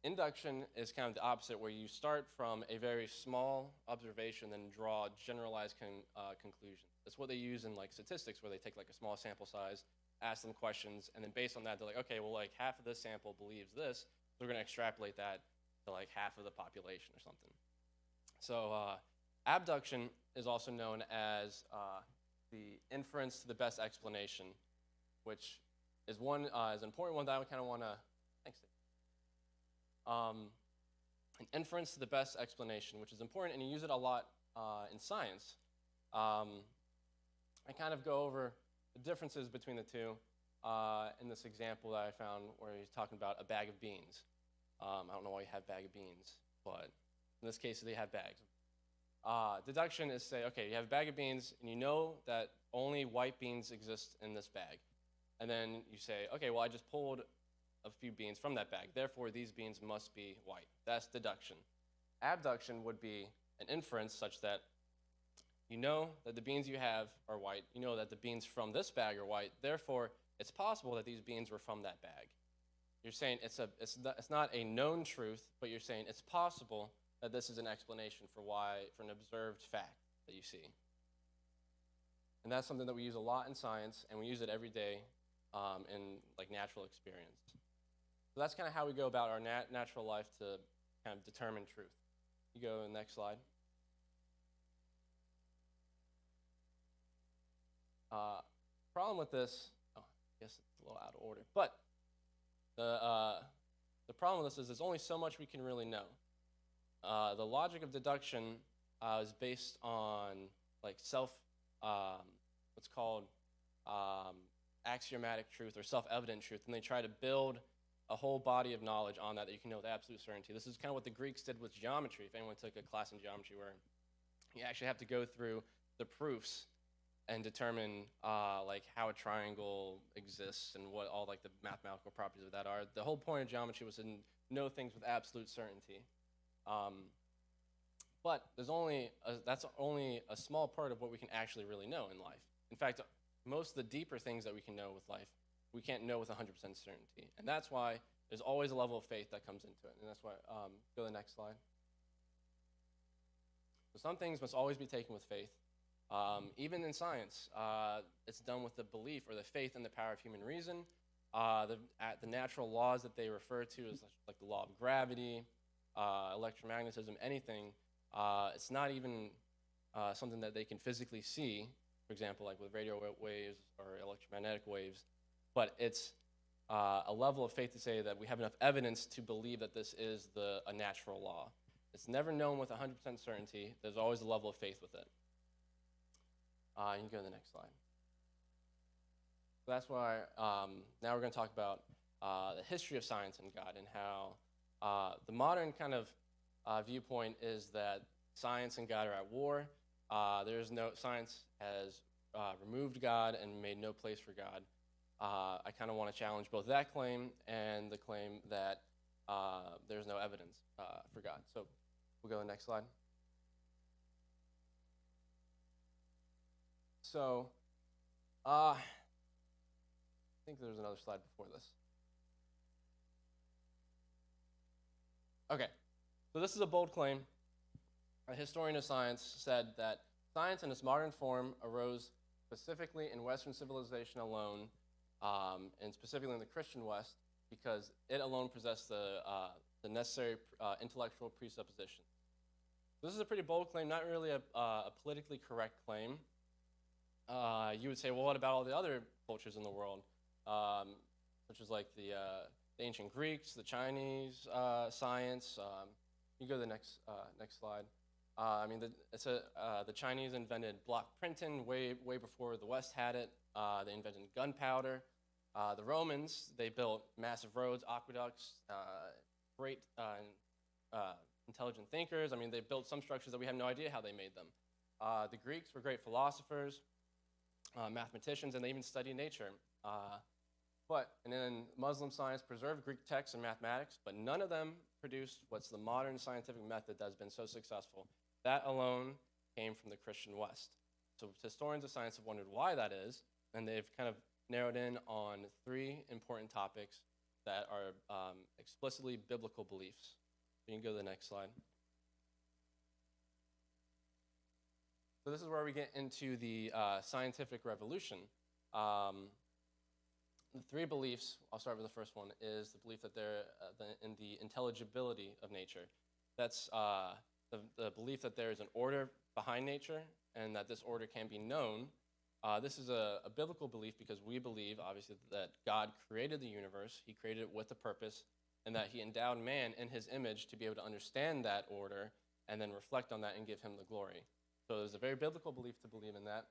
Induction is kind of the opposite, where you start from a very small observation, then draw generalized conclusions. That's what they use in like statistics, where they take like a small sample size, ask them questions, and then based on that, they're like, okay, well, like half of this sample believes this, so we're going to extrapolate that to like half of the population or something. So abduction is also known as the inference to the best explanation, which is is an important one that I kind of want to. Thanks. An inference to the best explanation, which is important, and you use it a lot in science. I kind of go over the differences between the two in this example that I found where he's talking about a bag of beans. I don't know why you have bag of beans, but in this case, they have bags. Deduction is say, okay, you have a bag of beans, and you know that only white beans exist in this bag. And then you say, okay, well, I just pulled a few beans from that bag. Therefore, these beans must be white. That's deduction. Abduction would be an inference such that you know that the beans you have are white. You know that the beans from this bag are white. Therefore, it's possible that these beans were from that bag. You're saying it's not a known truth, but you're saying it's possible that this is an explanation for an observed fact that you see. And that's something that we use a lot in science, and we use it every day in like natural experience. So that's kind of how we go about our natural life to kind of determine truth. You go to the next slide. Problem with this, I guess it's a little out of order, but the problem with this is there's only so much we can really know. The logic of deduction is based on like what's called axiomatic truth or self-evident truth, and they try to build a whole body of knowledge on that you can know with absolute certainty. This is kind of what the Greeks did with geometry. If anyone took a class in geometry where you actually have to go through the proofs and determine like how a triangle exists and what all like the mathematical properties of that are. The whole point of geometry was to know things with absolute certainty. But that's only a small part of what we can actually really know in life. In fact, most of the deeper things that we can know with life, we can't know with 100% certainty. And that's why there's always a level of faith that comes into it. And that's why, go to the next slide. So some things must always be taken with faith. Even in science, it's done with the belief or the faith in the power of human reason. The natural laws that they refer to is like the law of gravity, electromagnetism, anything. It's not even something that they can physically see, for example, like with radio waves or electromagnetic waves, but it's a level of faith to say that we have enough evidence to believe that this is a natural law. It's never known with 100% certainty. There's always a level of faith with it. You can go to the next slide. So that's why now we're going to talk about the history of science and God and how the modern kind of viewpoint is that science and God are at war. Science has removed God and made no place for God. I kind of want to challenge both that claim and the claim that there's no evidence for God. So we'll go to the next slide. So I think there's another slide before this. Okay, so this is a bold claim. A historian of science said that science in its modern form arose specifically in Western civilization alone, and specifically in the Christian West, because it alone possessed the necessary intellectual presuppositions. This is a pretty bold claim, not really a politically correct claim. You would say, well, what about all the other cultures in the world, such as like the ancient Greeks, the Chinese science? You go to the next slide. The Chinese invented block printing way before the West had it. They invented gunpowder. The Romans, they built massive roads, aqueducts, great intelligent thinkers. They built some structures that we have no idea how they made them. The Greeks were great philosophers, mathematicians, and they even studied nature. And then Muslim science preserved Greek texts and mathematics, but none of them produced what's the modern scientific method that has been so successful. That alone came from the Christian West. So historians of science have wondered why that is, and they've kind of narrowed in on three important topics that are explicitly biblical beliefs. You can go to the next slide. So this is where we get into the scientific revolution. The three beliefs, I'll start with the first one, is the belief that in the intelligibility of nature. That's the belief that there is an order behind nature and that this order can be known. This is a biblical belief because we believe, obviously, that God created the universe, he created it with a purpose, and that he endowed man in his image to be able to understand that order and then reflect on that and give him the glory. So there's a very biblical belief to believe in that.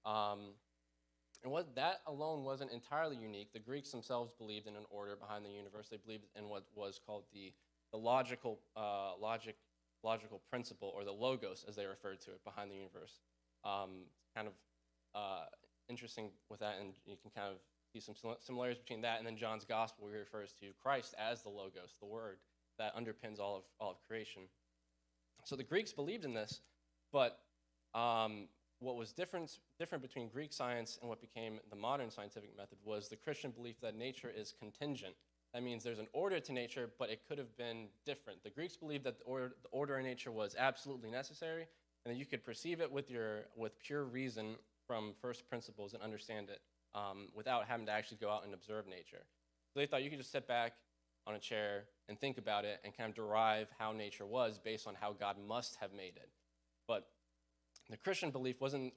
And that alone wasn't entirely unique. The Greeks themselves believed in an order behind the universe. They believed in what was called the logical principle, or the logos, as they referred to it, behind the universe. Kind of interesting with that, and you can kind of see some similarities between that and then John's gospel, where he refers to Christ as the logos, the word that underpins all of creation. So the Greeks believed in this, but what was different between Greek science and what became the modern scientific method was the Christian belief that nature is contingent. That means there's an order to nature, but it could have been different. The Greeks believed that the order in nature was absolutely necessary, and that you could perceive it with pure reason from first principles and understand it without having to actually go out and observe nature. So they thought you could just sit back on a chair and think about it and kind of derive how nature was based on how God must have made it. But the Christian belief wasn't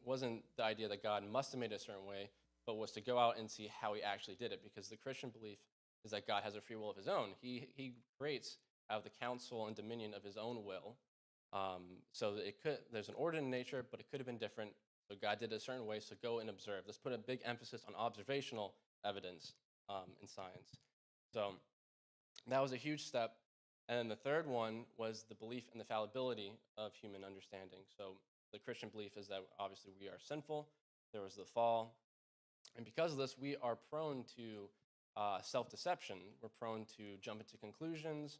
the idea that God must have made it a certain way, but was to go out and see how he actually did it, because the Christian belief is that God has a free will of his own. He creates out of the counsel and dominion of his own will. So there's an order in nature, but it could have been different. So God did it a certain way, so go and observe. Let's put a big emphasis on observational evidence in science. So that was a huge step. And then the third one was the belief in the fallibility of human understanding. So the Christian belief is that obviously we are sinful. There was the fall. And because of this, we are prone to self-deception. We're prone to jump into conclusions.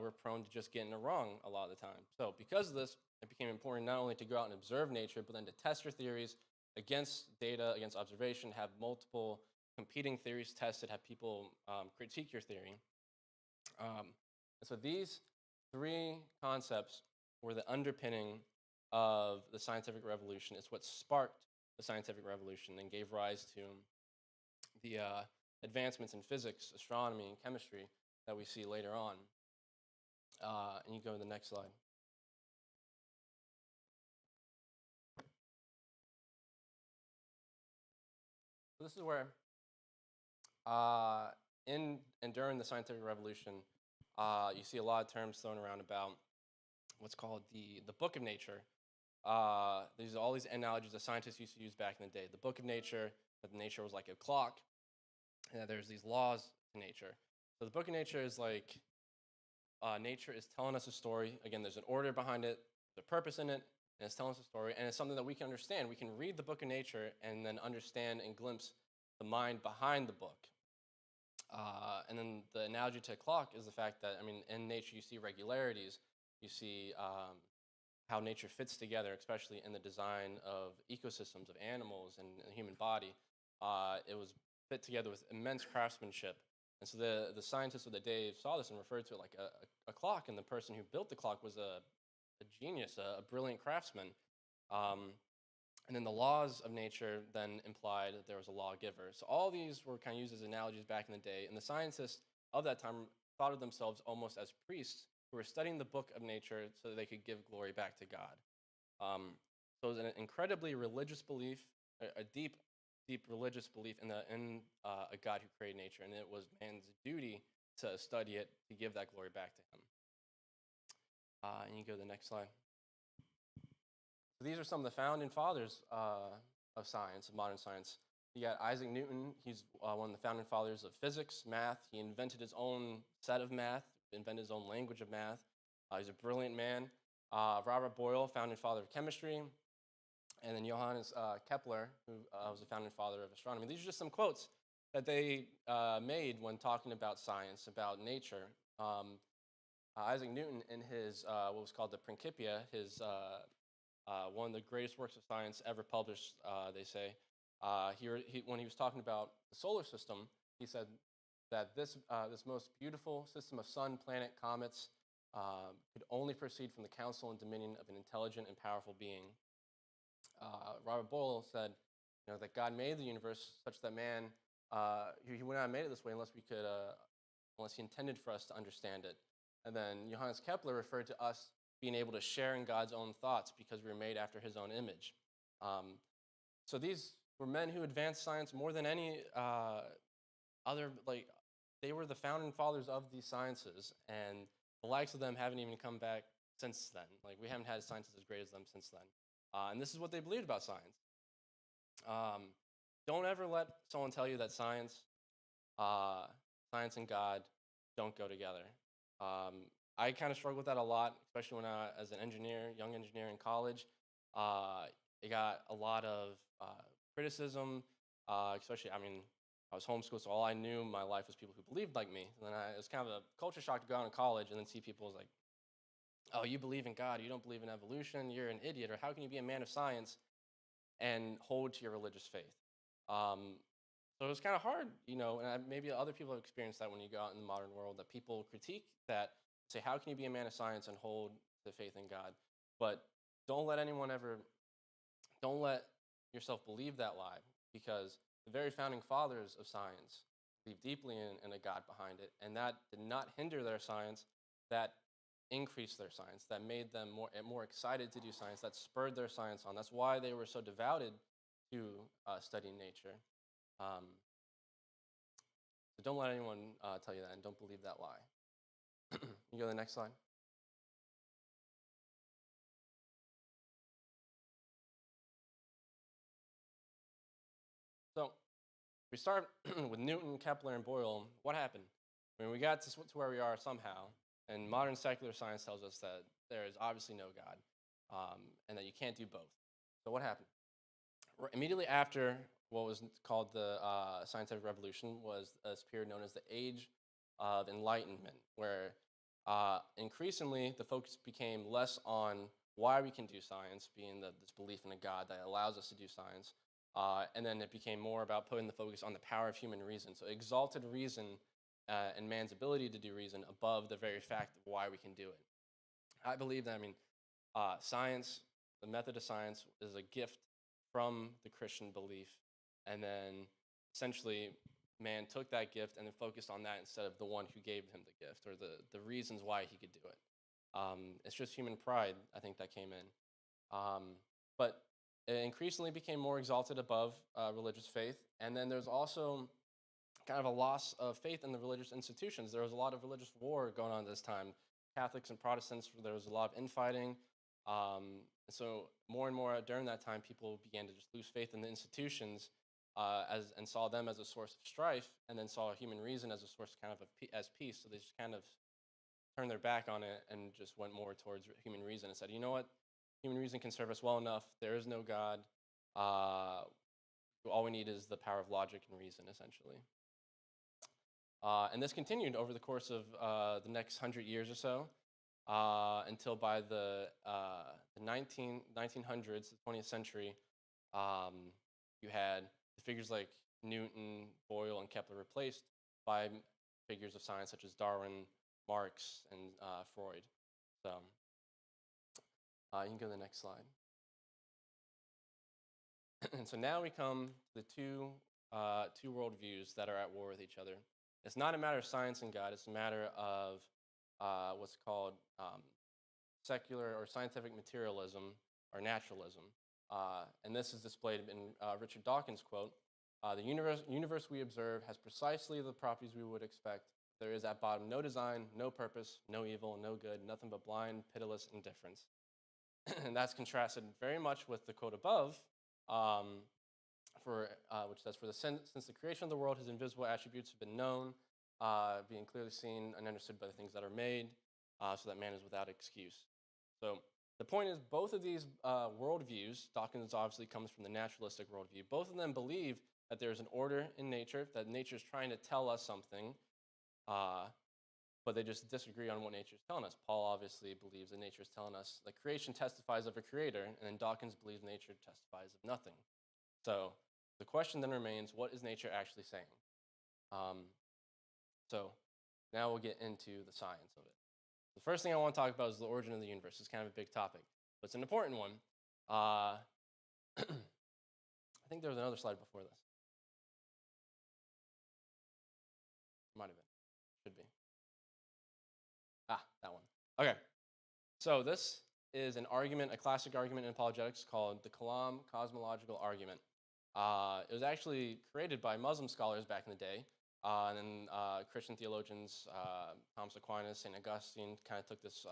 We're prone to just getting it wrong a lot of the time. So because of this, it became important not only to go out and observe nature, but then to test your theories against data, against observation, have multiple competing theories tested, have people critique your theory. And so these three concepts were the underpinning of the scientific revolution. It's what sparked the scientific revolution and gave rise to the advancements in physics, astronomy, and chemistry that we see later on. And you go to the next slide. So this is where, in and during the scientific revolution, you see a lot of terms thrown around about what's called the book of nature. These are all these analogies that scientists used to use back in the day. The book of nature, that nature was like a clock, and that there's these laws to nature. So the book of nature is like, nature is telling us a story. Again, there's an order behind it, there's a purpose in it, and it's telling us a story, and it's something that we can understand. We can read the book of nature and then understand and glimpse the mind behind the book. And then the analogy to a clock is the fact that, I mean, in nature you see regularities, you see how nature fits together, especially in the design of ecosystems, of animals, and the human body. It was fit together with immense craftsmanship. And so the scientists of the day saw this and referred to it like a clock, and the person who built the clock was a genius, a brilliant craftsman. And then the laws of nature then implied that there was a lawgiver. So all these were kind of used as analogies back in the day, and the scientists of that time thought of themselves almost as priests who were studying the book of nature so that they could give glory back to God. So it was an incredibly religious belief, a deep religious belief in a God who created nature, and it was man's duty to study it, to give that glory back to him. And you go to the next slide. So these are some of the founding fathers of science, of modern science. You got Isaac Newton. He's one of the founding fathers of physics, math. He invented his own set of math, invented his own language of math. He's a brilliant man. Robert Boyle, founding father of chemistry. And then Johannes Kepler, who was the founding father of astronomy. These are just some quotes that they made when talking about science, about nature. Isaac Newton, in his what was called the Principia, his one of the greatest works of science ever published, they say, when he was talking about the solar system, he said, that this most beautiful system of sun, planet, comets could only proceed from the counsel and dominion of an intelligent and powerful being. Robert Boyle said, that God made the universe such that man, he would not have made it this way unless he intended for us to understand it. And then Johannes Kepler referred to us being able to share in God's own thoughts because we were made after his own image. So these were men who advanced science more than any other, they were the founding fathers of these sciences, and the likes of them haven't even come back since then. Like, we haven't had scientists as great as them since then. And this is what they believed about science. Don't ever let someone tell you that science and God don't go together. I kind of struggled with that a lot, especially when as an engineer, young engineer in college. It got a lot of criticism, especially, I was homeschooled, so all I knew in my life was people who believed like me. And then it was kind of a culture shock to go out in college and then see people like, oh, you believe in God, you don't believe in evolution, you're an idiot, or how can you be a man of science and hold to your religious faith? So it was kind of hard, and maybe other people have experienced that when you go out in the modern world, that people critique that, say, how can you be a man of science and hold the faith in God? But don't let yourself believe that lie, because the very founding fathers of science believed deeply in a God behind it, and that did not hinder their science, that increased their science, that made them more excited to do science, that spurred their science on. That's why they were so devoted to studying nature. So don't let anyone tell you that, and don't believe that lie. You go to the next slide. So we start with Newton, Kepler, and Boyle. What happened? We got to where we are somehow, and modern secular science tells us that there is obviously no God, and that you can't do both. So what happened? Immediately after what was called the scientific revolution was this period known as the Age of Enlightenment, where increasingly the focus became less on why we can do science, being this belief in a God that allows us to do science, and then it became more about putting the focus on the power of human reason. So exalted reason and man's ability to do reason above the very fact of why we can do it. I believe that, science, the method of science, is a gift from the Christian belief, and then essentially man took that gift and then focused on that instead of the one who gave him the gift or the reasons why he could do it. It's just human pride, I think, that came in. But it increasingly became more exalted above religious faith, and then there's also kind of a loss of faith in the religious institutions. There was a lot of religious war going on at this time. Catholics and Protestants, there was a lot of infighting. And so more and more during that time, people began to just lose faith in the institutions and saw them as a source of strife, and then saw human reason as a source as peace. So they just kind of turned their back on it and just went more towards human reason and said, you know what, human reason can serve us well enough. There is no God. All we need is the power of logic and reason, essentially. And this continued over the course of the next 100 years or so, until by the 1900s, the 20th century, you had figures like Newton, Boyle, and Kepler replaced by figures of science such as Darwin, Marx, and Freud. So you can go to the next slide. And so now we come to the two worldviews that are at war with each other. It's not a matter of science and God. It's a matter of what's called secular or scientific materialism or naturalism. And this is displayed in Richard Dawkins' quote. The universe we observe has precisely the properties we would expect. There is at bottom no design, no purpose, no evil, no good, nothing but blind, pitiless indifference. And that's contrasted very much with the quote above, which says, since the creation of the world, his invisible attributes have been known, being clearly seen and understood by the things that are made, so that man is without excuse. So the point is, both of these worldviews, Dawkins obviously comes from the naturalistic worldview, both of them believe that there's an order in nature, that nature is trying to tell us something, but they just disagree on what nature is telling us. Paul obviously believes that nature is telling us that creation testifies of a creator, and then Dawkins believes nature testifies of nothing. So the question then remains, what is nature actually saying? So now we'll get into the science of it. The first thing I want to talk about is the origin of the universe. It's kind of a big topic, but it's an important one. I think there was another slide before this. Might have been. Should be. That one. Okay. So this is an argument, a classic argument in apologetics called the Kalam cosmological argument. It was actually created by Muslim scholars back in the day, and then Christian theologians, Thomas Aquinas, St. Augustine, kind of took this,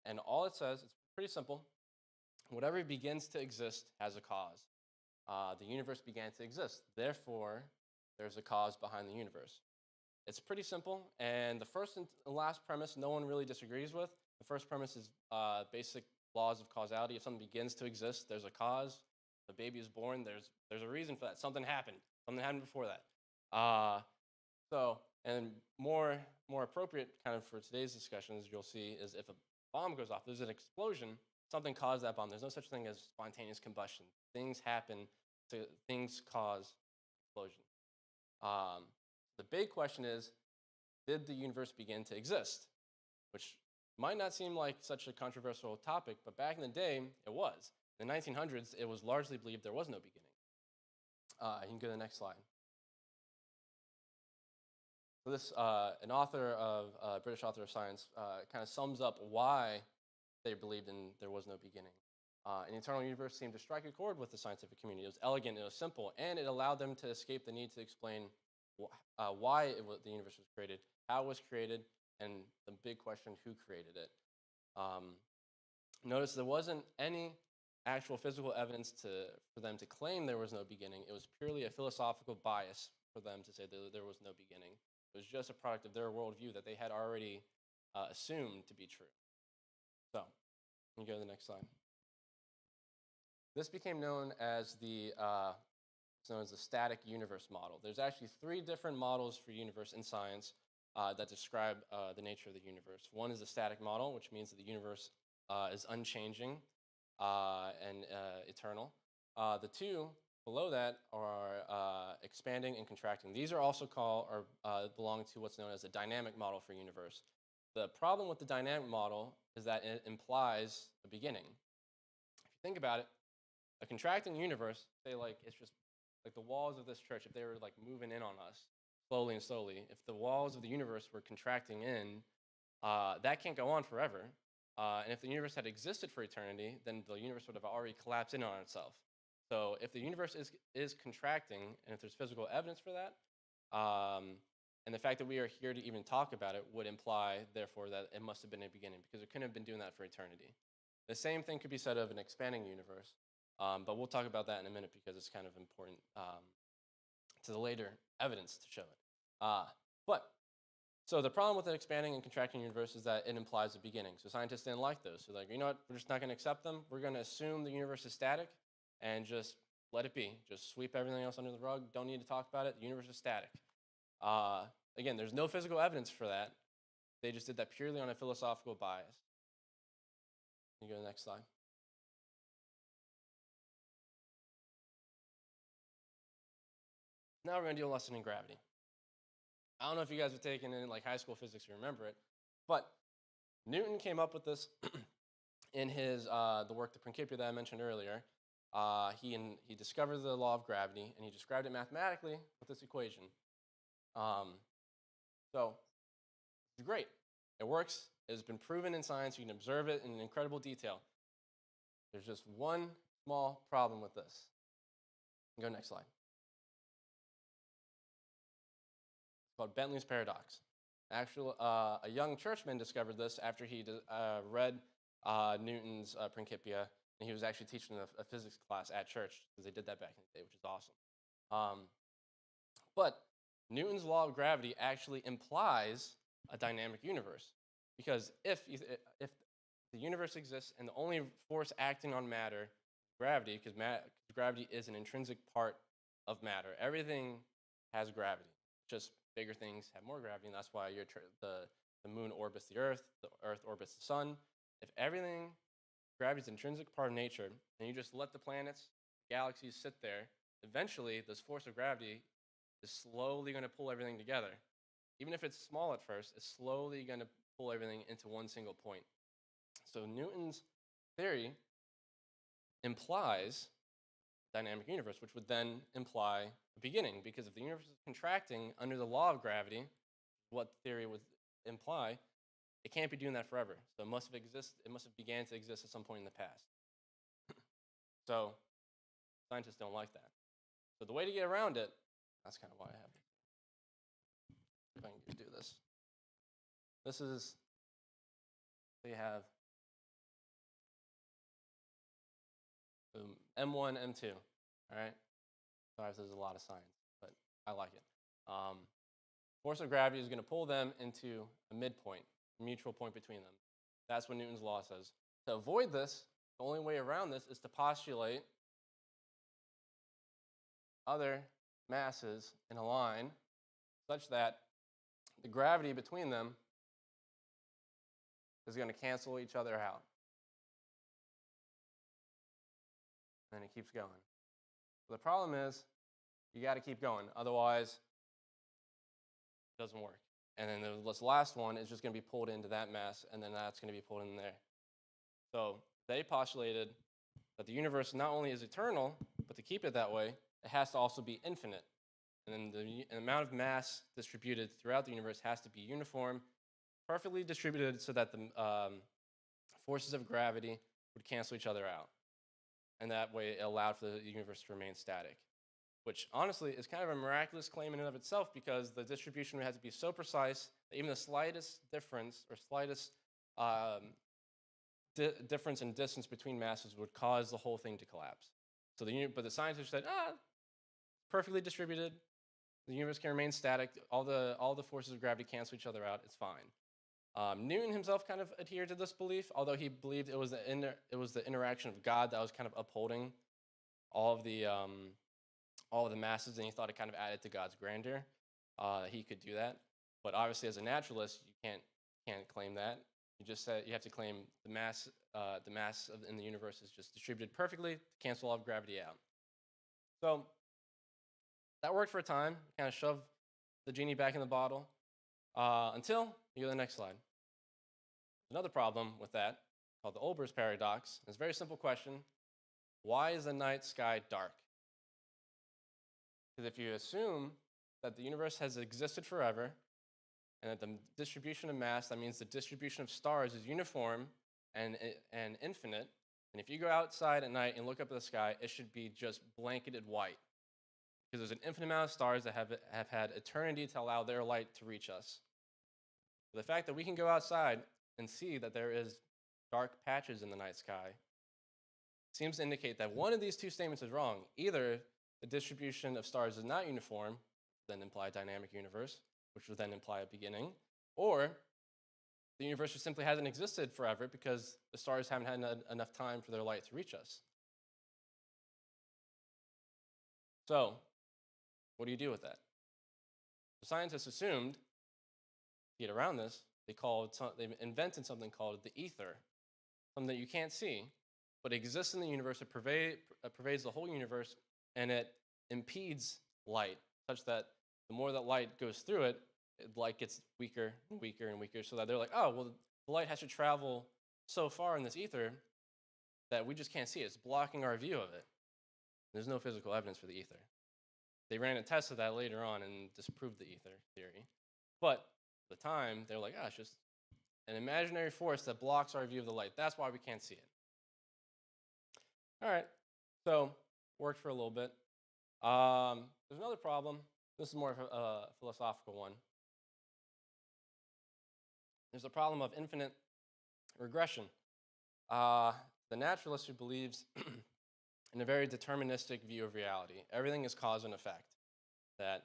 and all it says, it's pretty simple. Whatever begins to exist has a cause. The universe began to exist. Therefore, there's a cause behind the universe. It's pretty simple, and the first and last premise no one really disagrees with. The first premise is basic laws of causality. If something begins to exist, there's a cause. The baby is born, there's a reason for that. Something happened. Something happened before that. And more appropriate kind of for today's discussions, you'll see, is if a bomb goes off, there's an explosion, something caused that bomb. There's no such thing as spontaneous combustion. Things happen, things cause explosion. The big question is, did the universe begin to exist? Which might not seem like such a controversial topic, but back in the day, it was. In the 1900s, it was largely believed there was no beginning. You can go to the next slide. So this, an author of, British author of science, kind of sums up why they believed there was no beginning. An eternal universe seemed to strike a chord with the scientific community. It was elegant, it was simple, and it allowed them to escape the need to explain why the universe was created, how it was created, and the big question, who created it. Notice there wasn't any actual physical evidence for them to claim there was no beginning. It was purely a philosophical bias for them to say that there was no beginning. It was just a product of their worldview that they had already assumed to be true. So, you can go to the next slide. This became known as the static universe model. There's actually 3 different models for universe in science that describe the nature of the universe. One is the static model, which means that the universe is unchanging and eternal. The 2 below that are expanding and contracting. These are also belong to what's known as a dynamic model for universe. The problem with the dynamic model is that it implies a beginning. If you think about it, a contracting universe, say like it's just like the walls of this church, if they were like moving in on us slowly and slowly, if the walls of the universe were contracting in, that can't go on forever. And if the universe had existed for eternity, then the universe would have already collapsed in on itself. So if the universe is contracting, and if there's physical evidence for that, and the fact that we are here to even talk about it would imply, therefore, that it must have been a beginning, because it couldn't have been doing that for eternity. The same thing could be said of an expanding universe, but we'll talk about that in a minute because it's kind of important to the later evidence to show it. So the problem with an expanding and contracting universe is that it implies a beginning. So scientists didn't like those. So like, you know what, we're just not going to accept them. We're going to assume the universe is static and just let it be. Just sweep everything else under the rug. Don't need to talk about it. The universe is static. Again, there's no physical evidence for that. They just did that purely on a philosophical bias. Can you go to the next slide? Now we're going to do a lesson in gravity. I don't know if you guys have taken in like high school physics, you remember it, but Newton came up with this in his the work, the Principia that I mentioned earlier. He discovered the law of gravity, and he described it mathematically with this equation. So it's great. It works. It has been proven in science. You can observe it in incredible detail. There's just one small problem with this. Go next slide. It's called Bentley's paradox. Actually, a young churchman discovered this after he read Newton's Principia, and he was actually teaching a physics class at church, because they did that back in the day, which is awesome. But Newton's law of gravity actually implies a dynamic universe, because if the universe exists and the only force acting on matter is gravity, because gravity is an intrinsic part of matter. Everything has gravity. Just bigger things have more gravity, and that's why the moon orbits the Earth orbits the sun. If gravity is an intrinsic part of nature, and you just let the planets, galaxies sit there, eventually this force of gravity is slowly going to pull everything together. even if it's small at first, is slowly going to pull everything into one single point. So Newton's theory implies dynamic universe, which would then imply a beginning, because if the universe is contracting under the law of gravity, what the theory would imply, it can't be doing that forever. So it must have began to exist at some point in the past. So scientists don't like that. So the way to get around it, that's kind of why I have it. If I can do this. This is, so you have M1, M2, all right? Sorry if there's a lot of science, but I like it. Force of gravity is going to pull them into a midpoint, a mutual point between them. That's what Newton's law says. To avoid this, the only way around this is to postulate other masses in a line such that the gravity between them is going to cancel each other out. And it keeps going. So the problem is, you got to keep going. Otherwise, it doesn't work. And then this last one is just going to be pulled into that mass, and then that's going to be pulled in there. So they postulated that the universe not only is eternal, but to keep it that way, it has to also be infinite. And then the amount of mass distributed throughout the universe has to be uniform, perfectly distributed so that the forces of gravity would cancel each other out. And that way it allowed for the universe to remain static, which honestly is kind of a miraculous claim in and of itself, because the distribution would have to be so precise that even the slightest difference or slightest difference in distance between masses would cause the whole thing to collapse. So but the scientists said, perfectly distributed, the universe can remain static, all the forces of gravity cancel each other out, it's fine. Newton himself kind of adhered to this belief, although he believed it was the interaction of God that was kind of upholding all of the masses, and he thought it kind of added to God's grandeur. He could do that, but obviously, as a naturalist, you can't claim that. You just said you have to claim the mass in the universe is just distributed perfectly to cancel all of gravity out. So that worked for a time. Kind of shoved the genie back in the bottle until you go to the next slide. Another problem with that, called the Olbers paradox. It's a very simple question. Why is the night sky dark? Because if you assume that the universe has existed forever and that the distribution of mass, that means the distribution of stars is uniform and infinite, and if you go outside at night and look up at the sky, it should be just blanketed white, because there's an infinite amount of stars that have had eternity to allow their light to reach us. But the fact that we can go outside and see that there is dark patches in the night sky seems to indicate that one of these two statements is wrong. Either the distribution of stars is not uniform, then imply a dynamic universe, which would then imply a beginning, or the universe just simply hasn't existed forever because the stars haven't had enough time for their light to reach us. So, what do you do with that? The scientists assumed, to get around this, they invented something called the ether, something that you can't see, but exists in the universe. It pervades the whole universe, and it impedes light, such that the more that light goes through it, light gets weaker and weaker and weaker, so that they're like, oh, well, the light has to travel so far in this ether that we just can't see it. It's blocking our view of it. There's no physical evidence for the ether. They ran a test of that later on and disproved the ether theory. But at the time, they're like, it's just an imaginary force that blocks our view of the light. That's why we can't see it. All right, so worked for a little bit. There's another problem. This is more of a philosophical one. There's a problem of infinite regression. The naturalist who believes in a very deterministic view of reality. Everything is cause and effect. That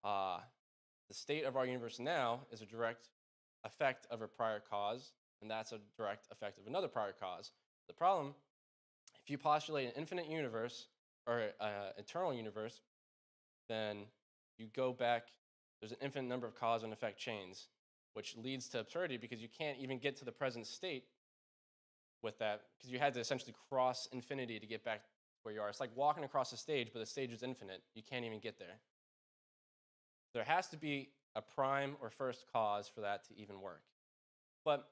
the state of our universe now is a direct effect of a prior cause, and that's a direct effect of another prior cause. The problem, if you postulate an infinite universe or an eternal universe, then you go back, there's an infinite number of cause and effect chains, which leads to absurdity because you can't even get to the present state with that, because you had to essentially cross infinity to get back where you are. It's like walking across a stage, but the stage is infinite. You can't even get there. There has to be a prime or first cause for that to even work. But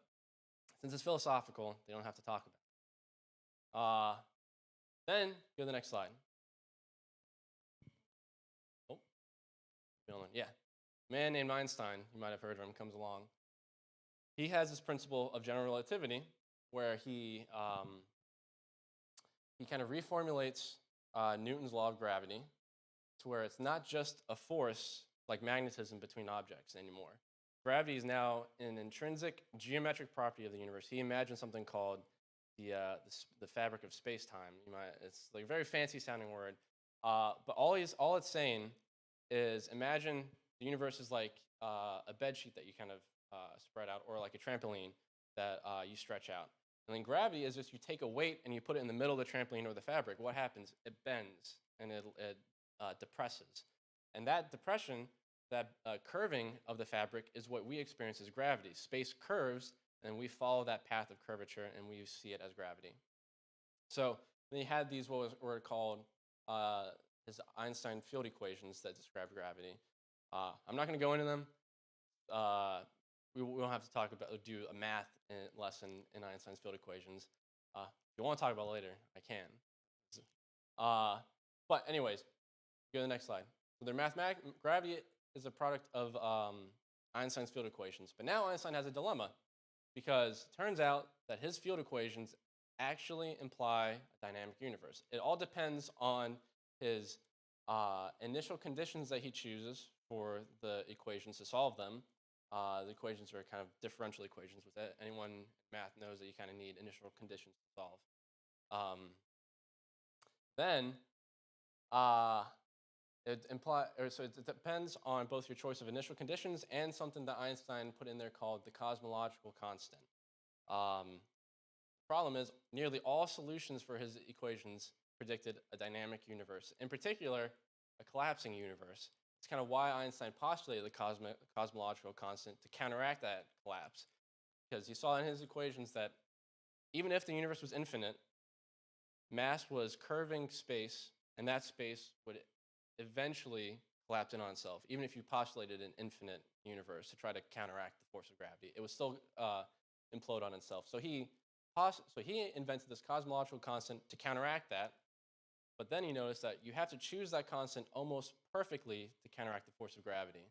since it's philosophical, they don't have to talk about it. Then go to the next slide. Oh, yeah. A man named Einstein, you might have heard of him, comes along. He has this principle of general relativity where he kind of reformulates Newton's law of gravity to where it's not just a force like magnetism between objects anymore. Gravity is now an intrinsic geometric property of the universe. He imagined something called the fabric of space-time. It's like a very fancy sounding word, but all it's saying is imagine the universe is like a bed sheet that you kind of spread out, or like a trampoline that you stretch out. And then gravity is just you take a weight and you put it in the middle of the trampoline or the fabric. What happens? It bends and it depresses. And that depression, that curving of the fabric is what we experience as gravity. Space curves and we follow that path of curvature and we see it as gravity. So then he had these what were called his Einstein field equations that describe gravity. I'm not going to go into them. We don't have to do a math lesson in Einstein's field equations. If you want to talk about it later, I can. But anyways, go to the next slide. So gravity is a product of Einstein's field equations. But now Einstein has a dilemma because it turns out that his field equations actually imply a dynamic universe. It all depends on his initial conditions that he chooses for the equations to solve them. The equations are kind of differential equations. With that, anyone in math knows that you kind of need initial conditions to solve. Then it depends on both your choice of initial conditions and something that Einstein put in there called the cosmological constant. The problem is nearly all solutions for his equations predicted a dynamic universe, in particular, a collapsing universe. It's kind of why Einstein postulated the cosmological constant to counteract that collapse, because he saw in his equations that even if the universe was infinite, mass was curving space, and that space would eventually collapse in on itself. Even if you postulated an infinite universe to try to counteract the force of gravity, it would still implode on itself. So he invented this cosmological constant to counteract that. But then he noticed that you have to choose that constant almost perfectly to counteract the force of gravity.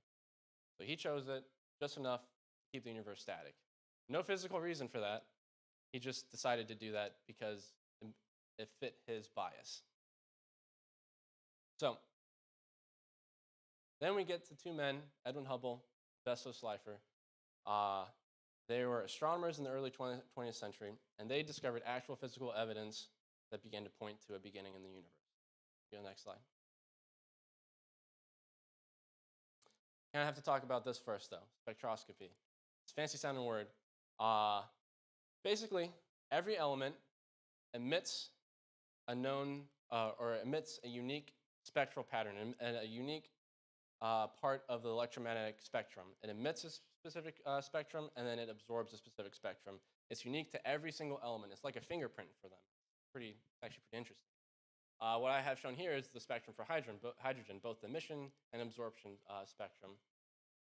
So he chose it just enough to keep the universe static. No physical reason for that. He just decided to do that because it fit his bias. So then we get to two men, Edwin Hubble, Vesto Slipher. They were astronomers in the early 20th century, and they discovered actual physical evidence that began to point to a beginning in the universe. Go to the next slide. I have to talk about this first, though, spectroscopy. It's a fancy sounding word. Basically, every element emits a known or emits a unique spectral pattern and a unique part of the electromagnetic spectrum. It emits a specific spectrum, and then it absorbs a specific spectrum. It's unique to every single element. It's like a fingerprint for them. Actually pretty interesting. What I have shown here is the spectrum for hydrogen, both the emission and absorption spectrum.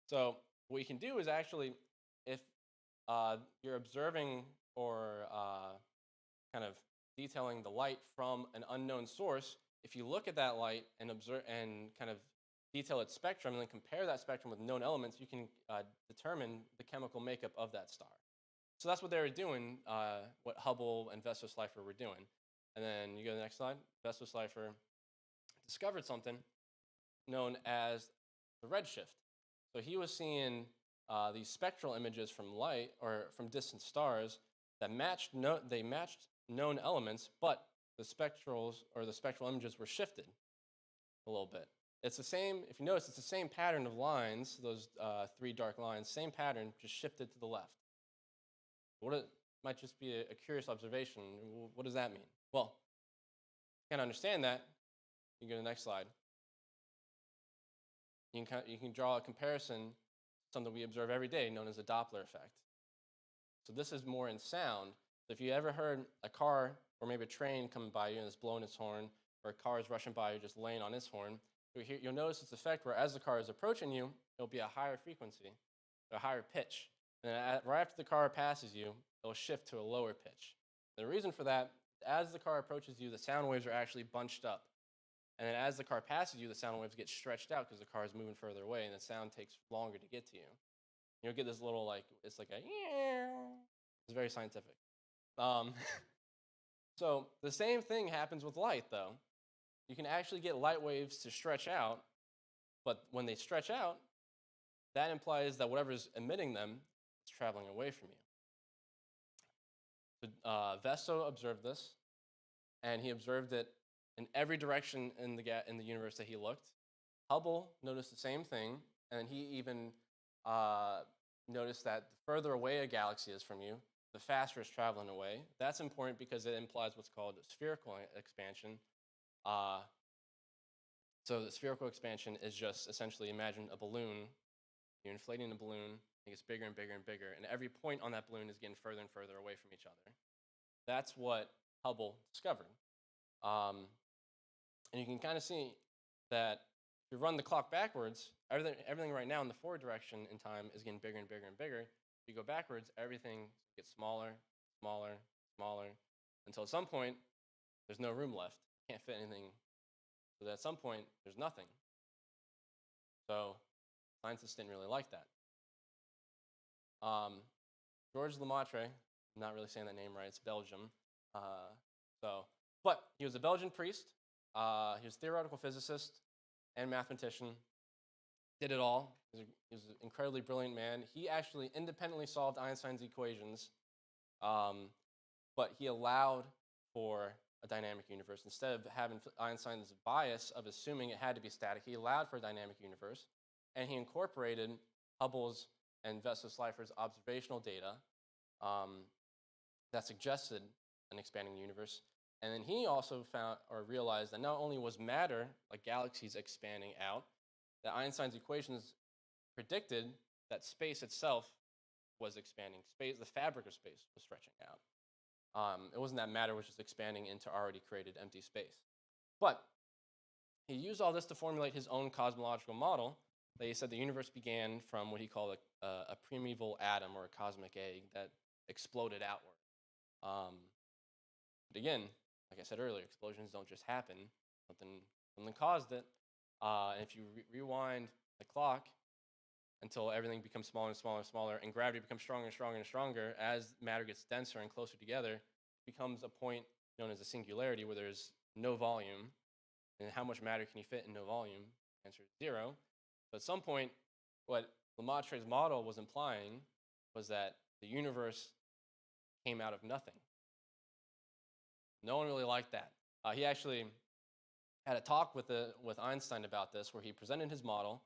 So what you can do is actually, if you're observing or kind of detailing the light from an unknown source, if you look at that light and observe and kind of detail its spectrum and then compare that spectrum with known elements, you can determine the chemical makeup of that star. So that's what they were doing, what Hubble and Vesto Slipher were doing. And then you go to the next slide. Vesto Slipher discovered something known as the redshift. So he was seeing these spectral images from light or from distant stars that matched known elements, but the spectral images were shifted a little bit. It's the same, if you notice, it's the same pattern of lines, those three dark lines, same pattern, just shifted to the left. Might just be a curious observation. What does that mean? Well, you can't understand that. You can go to the next slide. You can draw a comparison to something we observe every day known as the Doppler effect. So this is more in sound. So if you ever heard a car or maybe a train coming by you and it's blowing its horn, or a car is rushing by you just laying on its horn, you'll notice this effect where as the car is approaching you, it'll be a higher frequency, a higher pitch. And right after the car passes you, it'll shift to a lower pitch. The reason for that, as the car approaches you, the sound waves are actually bunched up. And then as the car passes you, the sound waves get stretched out because the car is moving further away and the sound takes longer to get to you. You'll get this little, like, it's like a, it's very scientific. Um, so the same thing happens with light, though. You can actually get light waves to stretch out, but when they stretch out, that implies that whatever's emitting them is traveling away from you. Vesto observed this, and he observed it in every direction in the universe that he looked. Hubble noticed the same thing, and he even noticed that the further away a galaxy is from you, the faster it's traveling away. That's important because it implies what's called spherical expansion. So the spherical expansion is just essentially, imagine a balloon. You're inflating the balloon, it gets bigger and bigger and bigger, and every point on that balloon is getting further and further away from each other. That's what Hubble discovered. And you can kind of see that if you run the clock backwards, everything right now in the forward direction in time is getting bigger and bigger and bigger. If you go backwards, everything gets smaller, smaller, smaller, until at some point, there's no room left. You can't fit anything. So at some point, there's nothing. So scientists didn't really like that. Georges Lemaitre, I'm not really saying that name right, it's Belgium. But he was a Belgian priest. He was a theoretical physicist and mathematician. Did it all. He was an incredibly brilliant man. He actually independently solved Einstein's equations, but he allowed for a dynamic universe. Instead of having Einstein's bias of assuming it had to be static, he allowed for a dynamic universe, and he incorporated Hubble's and Vesto-Slipher's observational data that suggested an expanding universe. And then he also found or realized that not only was matter, like galaxies, expanding out, that Einstein's equations predicted that space itself was expanding. Space, the fabric of space, was stretching out. It wasn't that matter was just expanding into already created empty space. But he used all this to formulate his own cosmological model. That he said the universe began from what he called a primeval atom or a cosmic egg that exploded outward. But again, like I said earlier, explosions don't just happen. Something caused it. And if you rewind the clock until everything becomes smaller and smaller and smaller, and gravity becomes stronger and stronger and stronger, as matter gets denser and closer together, it becomes a point known as a singularity where there's no volume. And how much matter can you fit in no volume? Answer is 0. But at some point, what Lemaitre's model was implying was that the universe came out of nothing. No one really liked that. He actually had a talk with Einstein about this, where he presented his model,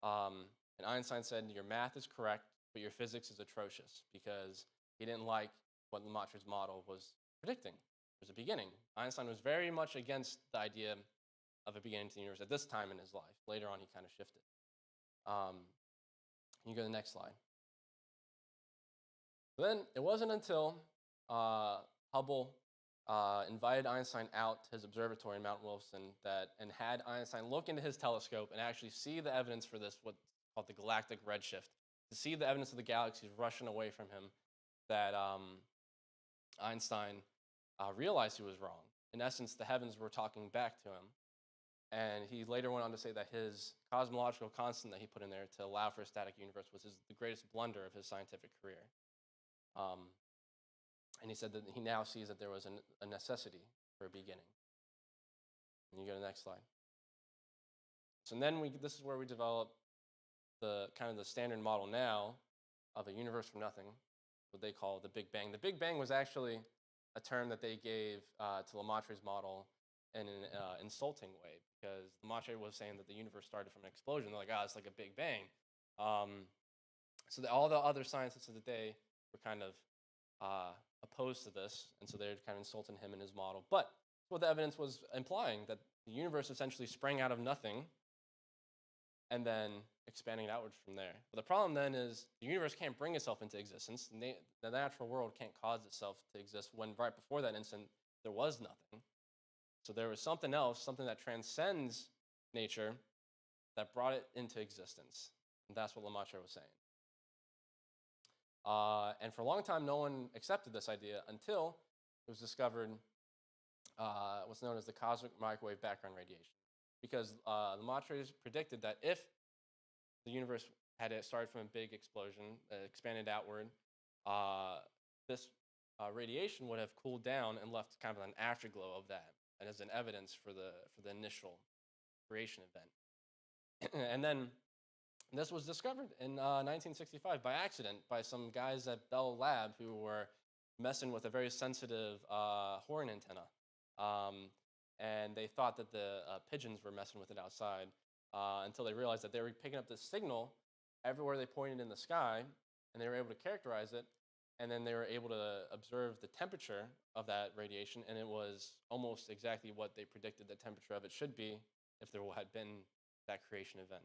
and Einstein said, "Your math is correct, but your physics is atrocious," because he didn't like what Lemaitre's model was predicting. There's a beginning. Einstein was very much against the idea of a beginning to the universe at this time in his life. Later on, he kind of shifted. You go to the next slide. Then it wasn't until Hubble invited Einstein out to his observatory in Mount Wilson and had Einstein look into his telescope and actually see the evidence for this, what's called the galactic redshift, to see the evidence of the galaxies rushing away from him, that Einstein realized he was wrong. In essence, the heavens were talking back to him. And he later went on to say that his cosmological constant that he put in there to allow for a static universe was the greatest blunder of his scientific career. And he said that he now sees that there was a necessity for a beginning. And you go to the next slide. So then this is where we develop the kind of the standard model now of a universe from nothing, what they call the Big Bang. The Big Bang was actually a term that they gave to Lemaitre's model in an insulting way, because Lemaitre was saying that the universe started from an explosion. They're like, it's like a Big Bang. So all the other scientists of the day were kind of opposed to this, and so they're kind of insulting him and his model. But what the evidence was implying, that the universe essentially sprang out of nothing and then expanding outwards from there. But the problem then is the universe can't bring itself into existence. The natural world can't cause itself to exist when right before that instant there was nothing. So there was something else, something that transcends nature, that brought it into existence. And that's what Lemaitre was saying. And for a long time, no one accepted this idea until it was discovered what's known as the cosmic microwave background radiation. Because Lemaitre predicted that if the universe had started from a big explosion, expanded outward, this radiation would have cooled down and left kind of an afterglow of that, and as an evidence for the initial creation event. And then this was discovered in 1965 by accident by some guys at Bell Lab who were messing with a very sensitive horn antenna. And they thought that the pigeons were messing with it outside until they realized that they were picking up this signal everywhere they pointed in the sky, and they were able to characterize it, and then they were able to observe the temperature of that radiation, and it was almost exactly what they predicted the temperature of it should be if there had been that creation event.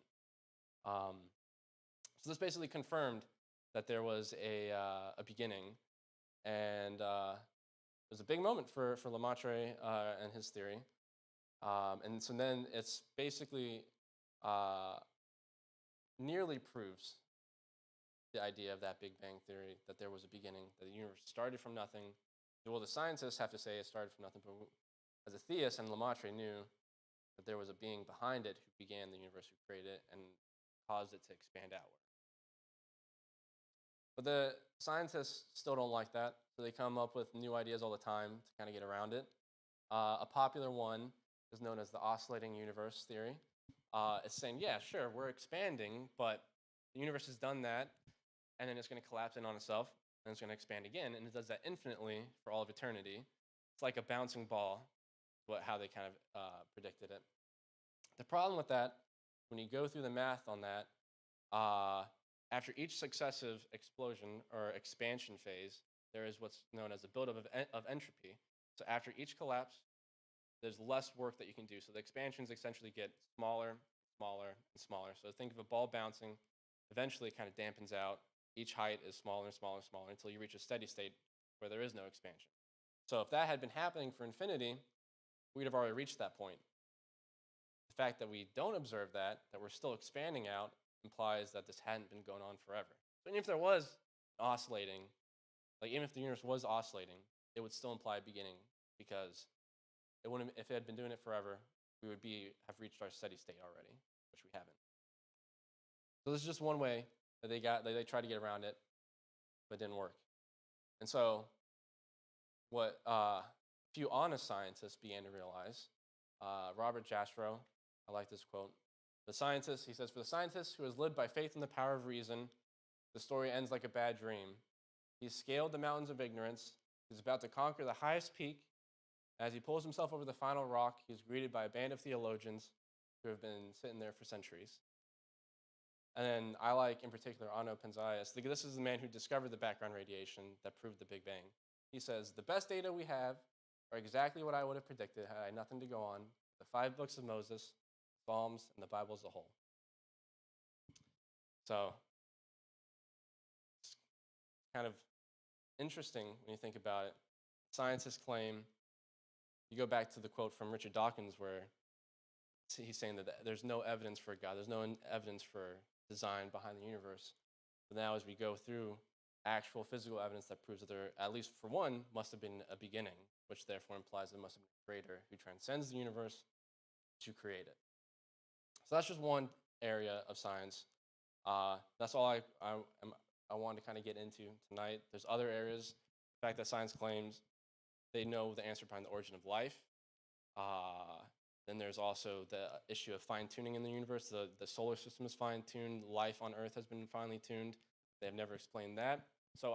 So this basically confirmed that there was a beginning, and it was a big moment for Lemaitre and his theory. And so then it's basically nearly proves the idea of that Big Bang theory, that there was a beginning, that the universe started from nothing. Well, the scientists have to say it started from nothing, but as a theist, and Lemaitre knew that there was a being behind it who began the universe, who created it, and caused it to expand outward. But the scientists still don't like that, so they come up with new ideas all the time to kind of get around it. A popular one is known as the oscillating universe theory. It's saying, yeah, sure, we're expanding, but the universe has done that, and then it's going to collapse in on itself, and it's going to expand again, and it does that infinitely for all of eternity. It's like a bouncing ball, how they kind of predicted it. The problem with that, when you go through the math on that, after each successive explosion or expansion phase, there is what's known as a buildup of entropy. So after each collapse, there's less work that you can do. So the expansions essentially get smaller, smaller, and smaller. So think of a ball bouncing. Eventually, it kind of dampens out. Each height is smaller and smaller and smaller until you reach a steady state where there is no expansion. So if that had been happening for infinity, we'd have already reached that point. The fact that we don't observe that we're still expanding out, implies that this hadn't been going on forever. So even if there was oscillating, like even if the universe was oscillating, it would still imply a beginning, because it wouldn't, if it had been doing it forever, we would have reached our steady state already, which we haven't. So this is just one way that they tried to get around it, but it didn't work. And so what a few honest scientists began to realize, Robert Jastrow, I like this quote. He says, for the scientist who has lived by faith in the power of reason, the story ends like a bad dream. He's scaled the mountains of ignorance. He's about to conquer the highest peak. As he pulls himself over the final rock, he's greeted by a band of theologians who have been sitting there for centuries. And then I like, in particular, Anno Penzias. This is the man who discovered the background radiation that proved the Big Bang. He says, the best data we have are exactly what I would have predicted had I had nothing to go on: the 5 books of Moses, Psalms, and the Bible as a whole. So it's kind of interesting when you think about it. Scientists claim, you go back to the quote from Richard Dawkins where he's saying that there's no evidence for God, there's no evidence for design behind the universe. But now as we go through actual physical evidence that proves that there, at least for one, must have been a beginning, which therefore implies there must have been a creator who transcends the universe to create it. So that's just one area of science. That's all I wanted to kind of get into tonight. There's other areas. The fact that science claims they know the answer behind the origin of life. Then there's also the issue of fine-tuning in the universe. The solar system is fine-tuned. Life on Earth has been finely tuned. They have never explained that. So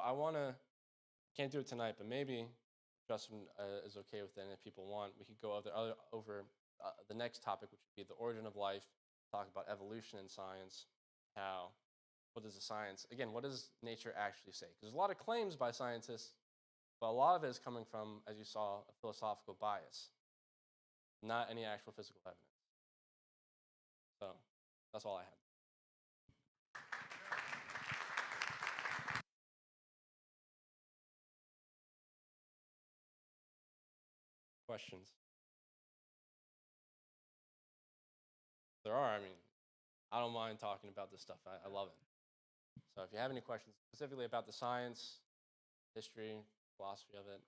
can't do it tonight, but maybe Justin is okay with it, and if people want, we could go over the next topic, which would be the origin of life, talk about evolution in science, what does nature actually say? Because there's a lot of claims by scientists, but a lot of it is coming from, as you saw, a philosophical bias, not any actual physical evidence. So that's all I had. Questions? There are, I don't mind talking about this stuff. I love it. So if you have any questions specifically about the science, history, philosophy of it.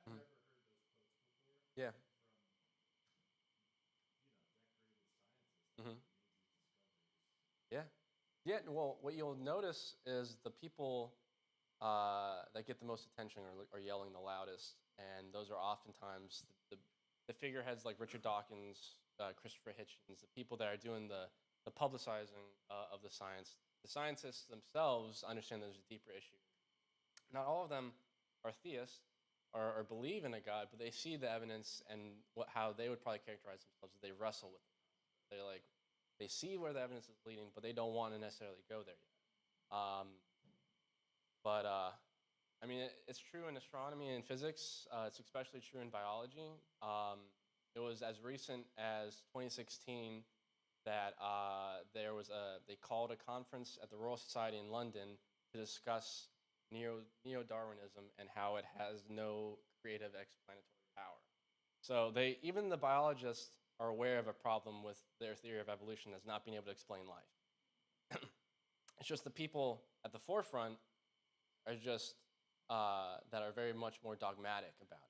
Mhm. Yeah. Hmm. Yeah. Yeah. Well, what you'll notice is the people that get the most attention are yelling the loudest, and those are oftentimes the figureheads like Richard Dawkins, Christopher Hitchens, the people that are doing the publicizing of the science. The scientists themselves understand there's a deeper issue. Not all of them are theists or believe in a God, but they see the evidence and how they would probably characterize themselves as they wrestle with it. They see where the evidence is leading, but they don't want to necessarily go there yet. But I mean, it's true in astronomy and physics. It's especially true in biology. It was as recent as 2016 that they called a conference at the Royal Society in London to discuss neo-Darwinism and how it has no creative explanatory power. So even the biologists are aware of a problem with their theory of evolution as not being able to explain life. It's just the people at the forefront are just that are very much more dogmatic about it.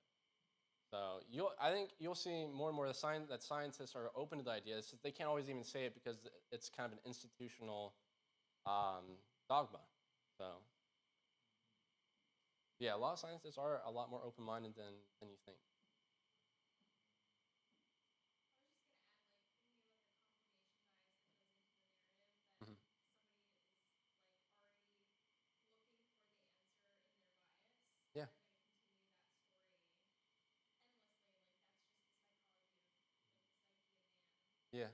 So I think you'll see more and more that scientists are open to the idea. They can't always even say it because it's kind of an institutional dogma. So yeah, a lot of scientists are a lot more open-minded than you think. Mhm. Yeah, yeah,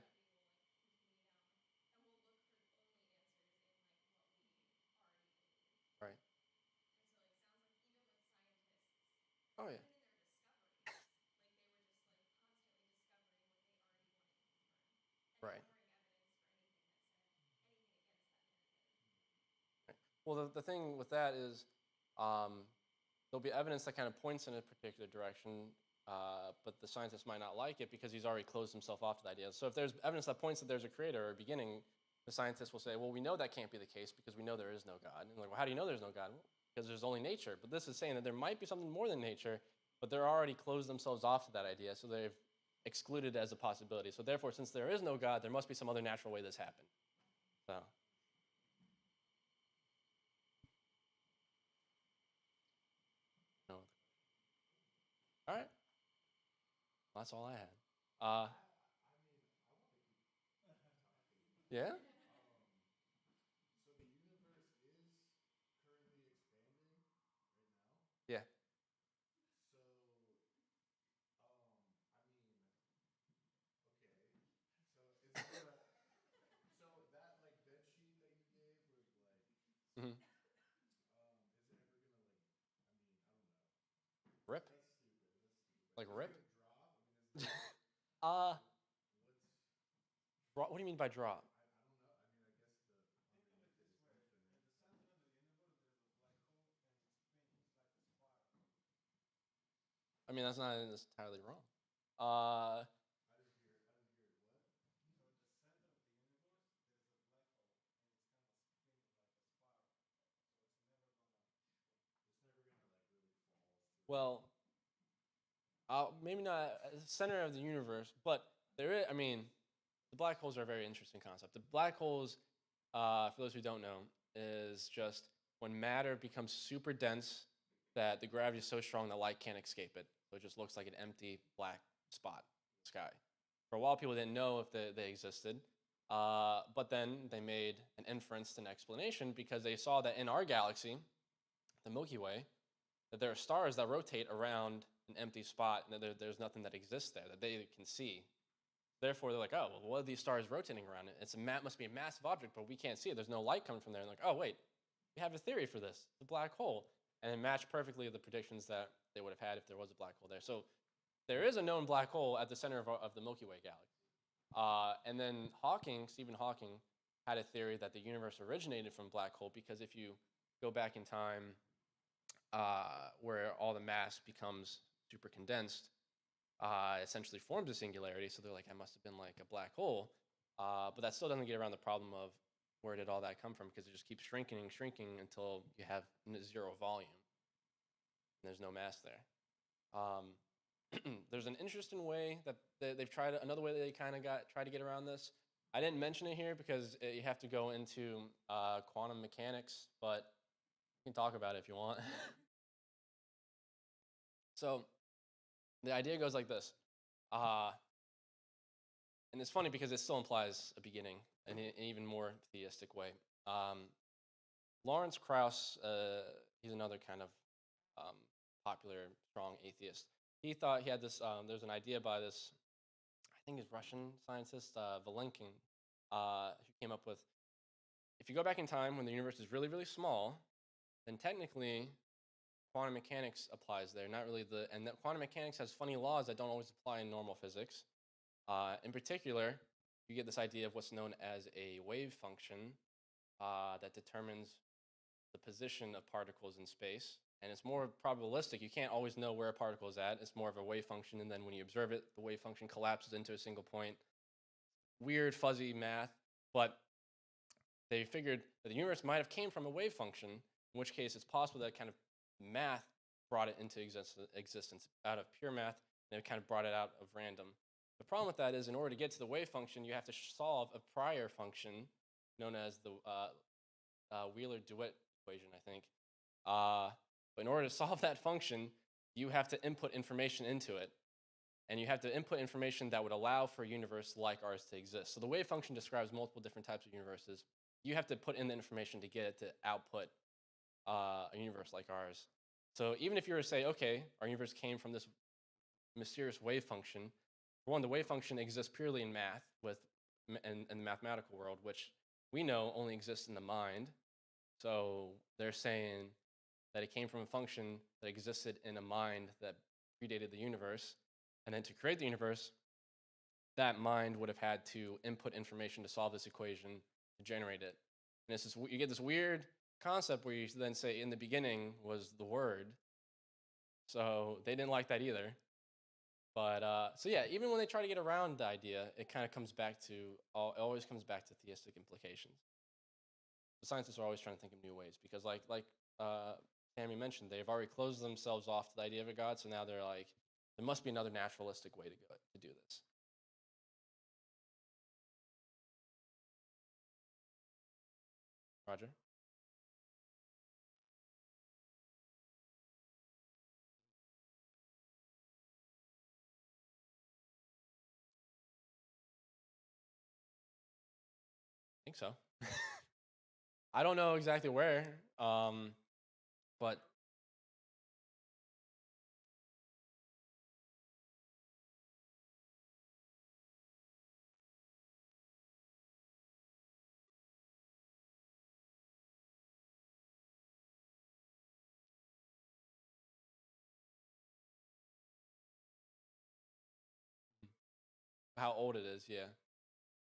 right. Oh yeah, right. Right. Well, the thing with that is, um, there'll be evidence that kind of points in a particular direction, but the scientist might not like it because he's already closed himself off to the idea. So if there's evidence that points that there's a creator or a beginning, the scientist will say, well, we know that can't be the case because we know there is no God. And like, well, how do you know there's no God? Well, because there's only nature. But this is saying that there might be something more than nature, but they're already closed themselves off to that idea, so they've excluded it as a possibility. So therefore, since there is no God, there must be some other natural way this happened. So, you know, all right, that's all I had. Yeah, yeah. Hmm. Rip, like rip. uh, what do you mean by drop? I mean, that's not entirely wrong. Uh, well, maybe not center of the universe, but there is. I mean, the black holes are a very interesting concept. The black holes, for those who don't know, is just when matter becomes super dense that the gravity is so strong that light can't escape it. So it just looks like an empty black spot in the sky. For a while, people didn't know if they existed. But then they made an inference and explanation because they saw that in our galaxy, the Milky Way, that there are stars that rotate around an empty spot and that there's nothing that exists there that they can see. Therefore, they're like, oh, well, what are these stars rotating around it? Must be a massive object, but we can't see it. There's no light coming from there. And like, oh, wait, we have a theory for this. It's a black hole. and it matched perfectly the predictions that they would have had if there was a black hole there. So there is a known black hole at the center of the Milky Way galaxy. And then Stephen Hawking, had a theory that the universe originated from a black hole because if you go back in time where all the mass becomes super condensed, essentially forms a singularity. So they're like, that must have been like a black hole. But that still doesn't get around the problem of where did all that come from, because it just keeps shrinking and shrinking until you have zero volume. And there's no mass there. There's an interesting way that they've tried, another way that they kind of try to get around this. I didn't mention it here because you have to go into quantum mechanics, but you can talk about it if you want. So the idea goes like this. And it's funny because it still implies a beginning in an even more theistic way. Lawrence Krauss, he's another kind of popular, strong atheist. He thought he had this, there's an idea by this, I think it's Russian scientist, Valenkin, who came up with, if you go back in time when the universe is really, really small, then technically quantum mechanics applies there, not really and that quantum mechanics has funny laws that don't always apply in normal physics. In particular, you get this idea of what's known as a wave function that determines the position of particles in space. And it's more probabilistic. You can't always know where a particle is at. It's more of a wave function, and then when you observe it, the wave function collapses into a single point. Weird, fuzzy math, but they figured that the universe might have came from a wave function, in which case it's possible that kind of math brought it into existence out of pure math, and it kind of brought it out of random. The problem with that is, in order to get to the wave function, you have to solve a prior function known as the Wheeler-DeWitt equation, I think. But in order to solve that function, you have to input information into it. And you have to input information that would allow for a universe like ours to exist. So the wave function describes multiple different types of universes. You have to put in the information to get it to output a universe like ours. So even if you were to say, okay, our universe came from this mysterious wave function, for one, the wave function exists purely in math in the mathematical world, which we know only exists in the mind. So they're saying that it came from a function that existed in a mind that predated the universe. And then to create the universe, that mind would have had to input information to solve this equation to generate it. And you get this weird concept where you then say in the beginning was the word. So they didn't like that either. But so yeah, even when they try to get around the idea, it kind of comes back to, it always comes back to theistic implications. The scientists are always trying to think of new ways because like Tammy mentioned, they've already closed themselves off to the idea of a God, so now they're like, there must be another naturalistic way to do this. Roger? I think so. I don't know exactly where, but how old it is, yeah.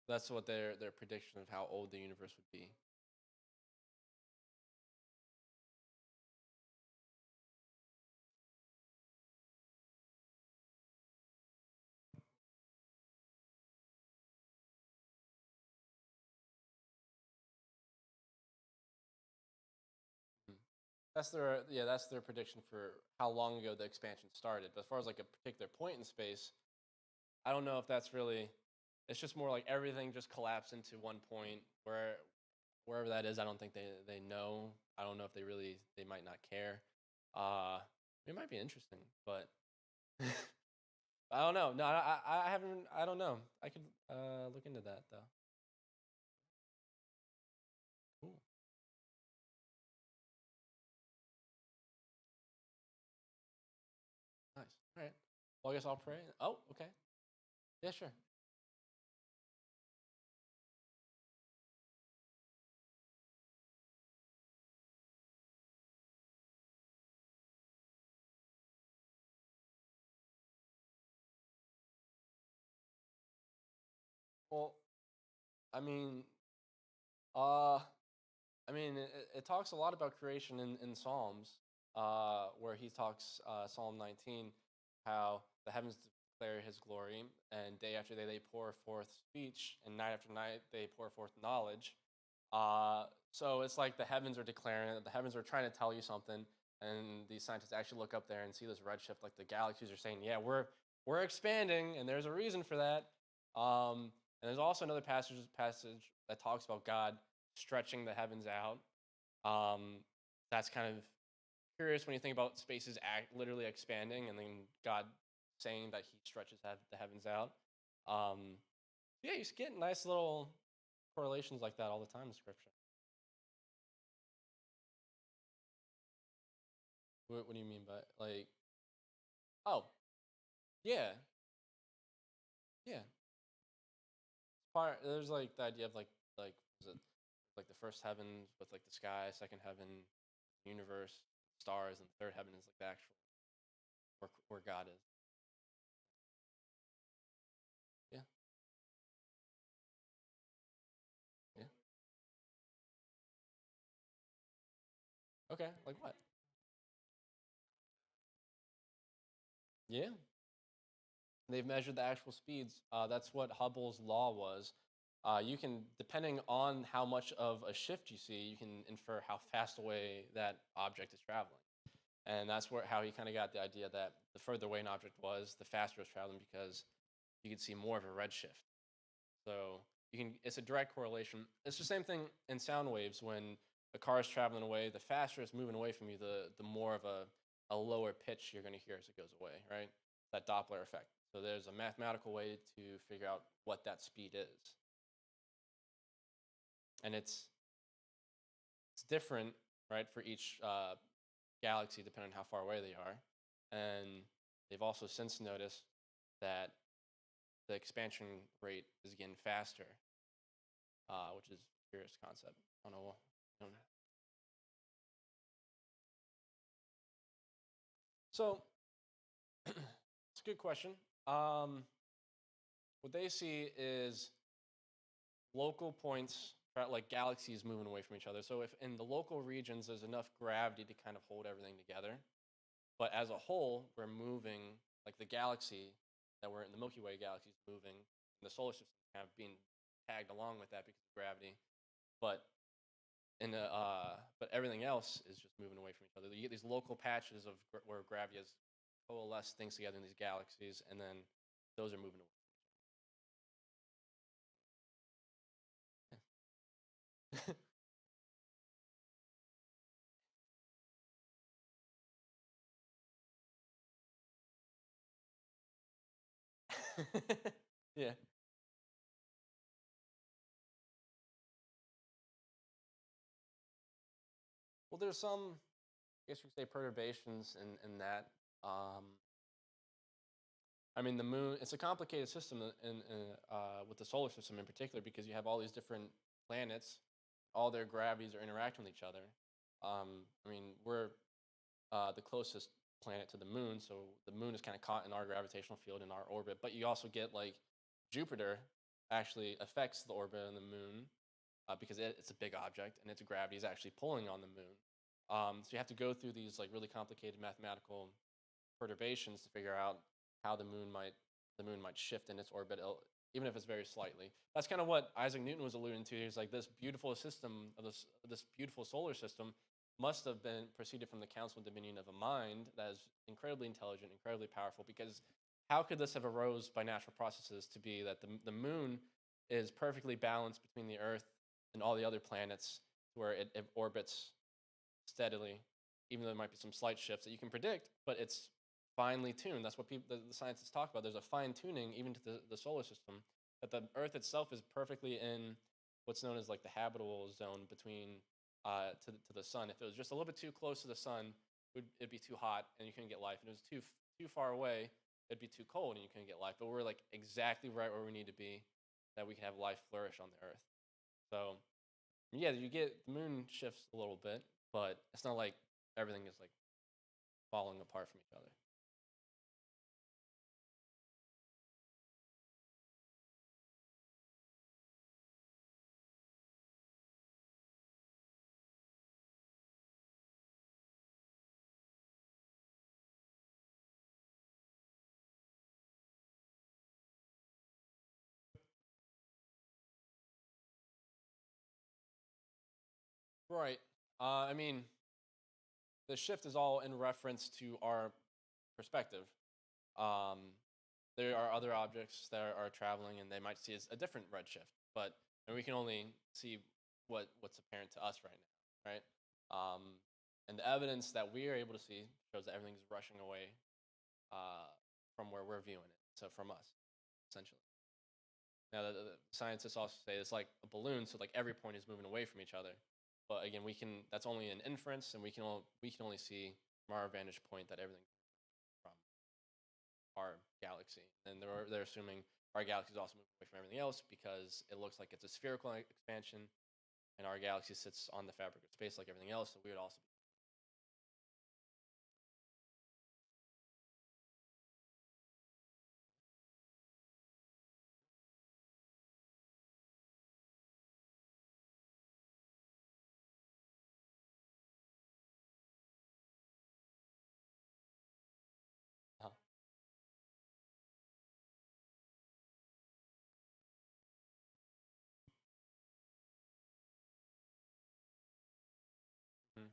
That's what their prediction of how old the universe would be. Mhm. That's their prediction for how long ago the expansion started. But as far as like a particular point in space, I don't know if that's really. It's just more like everything just collapsed into one point wherever that is. I don't think they know. I don't know if they might not care. It might be interesting, but I don't know. No, I haven't. I don't know. I could look into that though. Cool. Nice. All right. Well, I guess I'll pray. Oh, okay. Yeah, sure. Well, I mean, uh, it talks a lot about creation in Psalms, where he talks, Psalm 19, how the heavens declare his glory, and day after day they pour forth speech, and night after night they pour forth knowledge. So it's like the heavens are declaring it, the heavens are trying to tell you something, and these scientists actually look up there and see this redshift, like the galaxies are saying, yeah, we're expanding, and there's a reason for that. And there's also another passage that talks about God stretching the heavens out. Um, that's kind of curious when you think about spaces literally expanding, and then God saying that He stretches the heavens out. Um, yeah, you get nice little correlations like that all the time in Scripture. What do you mean by like? Oh, yeah, yeah. There's like the idea of like is it like the first heaven with like the sky, second heaven, universe, stars, and the third heaven is like the actual where God is. Yeah, yeah. Okay, like what? Yeah, they've measured the actual speeds. That's what Hubble's law was. You can, depending on how much of a shift you see, you can infer how fast away that object is traveling. And that's how he kind of got the idea that the further away an object was, the faster it was traveling because you could see more of a redshift. So it's a direct correlation. It's the same thing in sound waves. When a car is traveling away, the faster it's moving away from you, the more of a lower pitch you're going to hear as it goes away, right? That Doppler effect. So there's a mathematical way to figure out what that speed is, and it's different, right, for each galaxy depending on how far away they are. And they've also since noticed that the expansion rate is getting faster, which is a curious concept. I don't know. So it's a good question. Um, what they see is local points, like galaxies moving away from each other. So if in the local regions there's enough gravity to kind of hold everything together, but as a whole we're moving, like the galaxy that we're in, the Milky Way galaxy is moving, and the solar system kind of being tagged along with that because of gravity. But but everything else is just moving away from each other. You get these local patches of where gravity has coalesced things together in these galaxies, and then those are moving away. Yeah. Well, there's some, I guess you could say, perturbations in that. Um, I mean, the moon. It's a complicated system with the solar system in particular because you have all these different planets, all their gravities are interacting with each other. I mean, we're the closest planet to the moon, so the moon is kind of caught in our gravitational field in our orbit. But you also get like Jupiter actually affects the orbit of the moon because it's a big object and its gravity is actually pulling on the moon. So you have to go through these like really complicated mathematical perturbations to figure out how the moon might shift in its orbit, even if it's very slightly. That's kind of what Isaac Newton was alluding to. He's like, this beautiful system of this beautiful solar system must have been proceeded from the counsel and dominion of a mind that is incredibly intelligent, incredibly powerful. Because how could this have arose by natural processes to be that the moon is perfectly balanced between the Earth and all the other planets, where it orbits steadily, even though there might be some slight shifts that you can predict, but it's finely tuned. That's what the scientists talk about. There's a fine tuning even to the solar system, that the Earth itself is perfectly in what's known as like the habitable zone between to the sun. If it was just a little bit too close to the sun, it'd be too hot and you couldn't get life. And it was too far away, it'd be too cold and you couldn't get life. But we're like exactly right where we need to be, that we can have life flourish on the Earth. So yeah, you get the moon shifts a little bit, but it's not like everything is like falling apart from each other. Right. I mean, the shift is all in reference to our perspective. Um, there are other objects that are traveling, and they might see a different redshift, but and we can only see what's apparent to us right now, right? Um, and the evidence that we are able to see shows that everything's rushing away uh, from where we're viewing it, so from us, essentially. Now, the scientists also say it's like a balloon, so like every point is moving away from each other. But again, we can that's only an inference, and we can only see from our vantage point that everything from our galaxy, and they're assuming our galaxy is also moving away from everything else because it looks like it's a spherical expansion, and our galaxy sits on the fabric of space like everything else. So we would also be. Uh-huh. Mhm.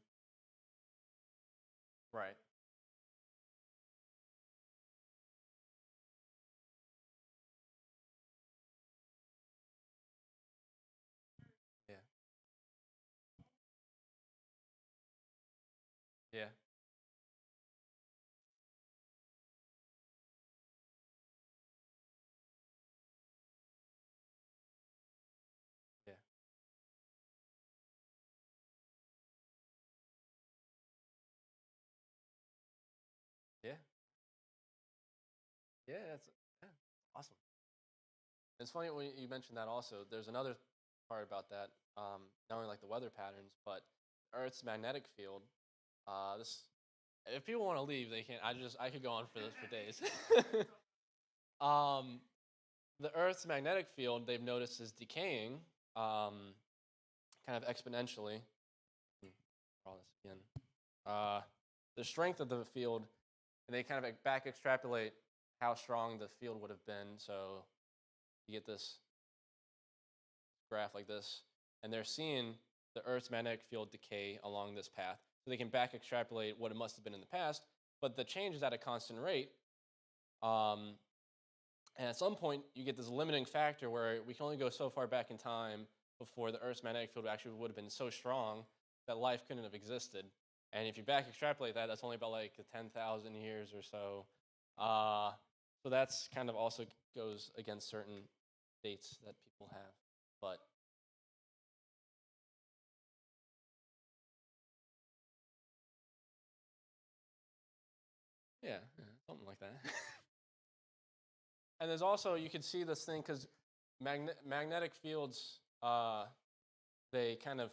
Right. Yeah. Yeah. Yeah. Yeah. Yeah. Yeah. Awesome. It's funny when you mentioned that. Also, there's another part about that. Not only like the weather patterns, but Earth's magnetic field. This if people want to leave, they can. I could go on for this for days. um, the Earth's magnetic field they've noticed is decaying, kind of exponentially. Draw this again. Uh, the strength of the field, and they kind of back extrapolate how strong the field would have been. So you get this graph like this, and they're seeing the Earth's magnetic field decay along this path. So they can back extrapolate what it must have been in the past, but the change is at a constant rate. Um, and at some point, you get this limiting factor where we can only go so far back in time before the Earth's magnetic field actually would have been so strong that life couldn't have existed. And if you back extrapolate that, that's only about like 10,000 years or so. Uh, so that's kind of also goes against certain dates that people have. But yeah, yeah, something like that. And there's also you can see this thing because magnetic fields they kind of